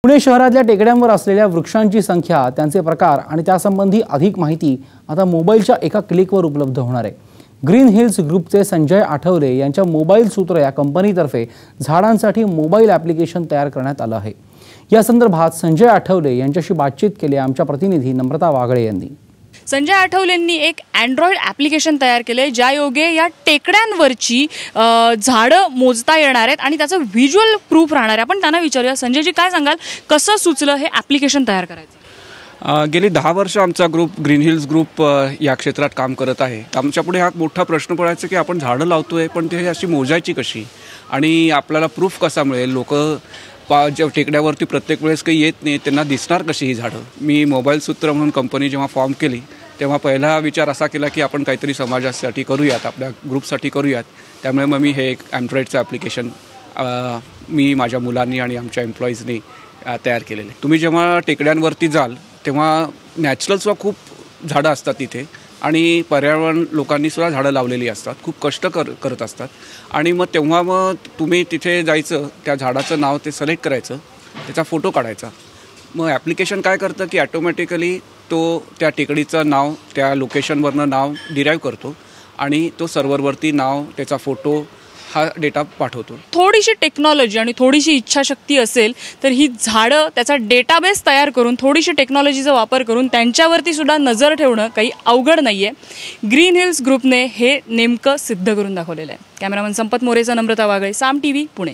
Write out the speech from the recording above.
पुणे शहरातल्या टेकड्यांवर असलेल्या वृक्षांची संख्या, त्यांचे प्रकार आणि त्यासंबंधी अधिक माहिती आता मोबाईलच्या एका क्लिकवर उपलब्ध होणार आहे। ग्रीन हिल्स ग्रुपचे संजय आठवले यांच्या मोबाईल सूत्र या कंपनीतर्फे झाडांसाठी मोबाईल ॲप्लिकेशन तयार करण्यात आलं आहे। या संदर्भात संजय आठवले यांच्याशी बातचीत केली आमच्या प्रतिनिधी नम्रता वागळे यांनी। संजय आठवलेंनी एक अँड्रॉइड ॲप्लिकेशन तयार केले ज्या योगे या टेकड्यांवरची झाडं मोजता येणार आहेत आणि त्याचं व्हिज्युअल प्रूफ राहणार आहे। आपण त्यांना विचारूया, संजयजी काय सांगाल, कसं सुचलं हे ॲप्लिकेशन तयार करायचं? गेली 10 वर्ष आमचा ग्रुप ग्रीन हिल्स ग्रुप या क्षेत्रात काम करत आहे। आमच्यापुढे हा मोठा प्रश्न पडायचा की आपण झाडं लावतोय पण ते अशी मोजायची कशी आणि आपल्याला प्रूफ कसा मिळेल। लोक ज्या टेकड्यावरती प्रत्येक वेळेस काही येत नाही त्यांना दिसणार कशी ही झाडं। मी मोबाईल सूत्र म्हणून कंपनी जेव्हा फॉर्म केली तेव्हा पहिला विचार असा केला की आपण काहीतरी समाजासाठी करूयात, आपल्या ग्रुपसाठी करूयात। त्यामुळे मग मी हे एक अँड्रॉइडचं ॲप्लिकेशन मी माझ्या मुलांनी आणि आमच्या एम्प्लॉईजनी तयार केलेले। तुम्ही जेव्हा टेकड्यांवरती जाल तेव्हा नॅचरलसुद्धा खूप झाडं असतात तिथे आणि पर्यावरण लोकांनी सुद्धा झाडं लावलेली असतात, खूप कष्ट करत असतात। आणि मग तेव्हा तुम्ही तिथे जायचं, त्या झाडाचं नाव ते सिलेक्ट करायचं, त्याचा फोटो काढायचा। मग ॲप्लिकेशन काय करतं की ॲटोमॅटिकली तो त्या टेकडीचं नाव त्या लोकेशनवरनं नाव डिराईव्ह करतो आणि तो सर्व्हरवरती नाव, त्याचा फोटो, हा डेटा पाठवतो। थोडीशी टेक्नॉलॉजी आणि थोडीशी इच्छाशक्ती असेल तर ही झाडं त्याचा डेटाबेस तयार करून, थोडीशी टेक्नॉलॉजीचा वापर करून त्यांच्यावरती सुद्धा नजर ठेवणं काही अवघड नाही आहे। ग्रीन हिल्स ग्रुपने हे नेमकं सिद्ध करून दाखवलेलं आहे। कॅमेरामन संपत मोरेचा नम्रता वागळे, साम टीव्ही, पुणे।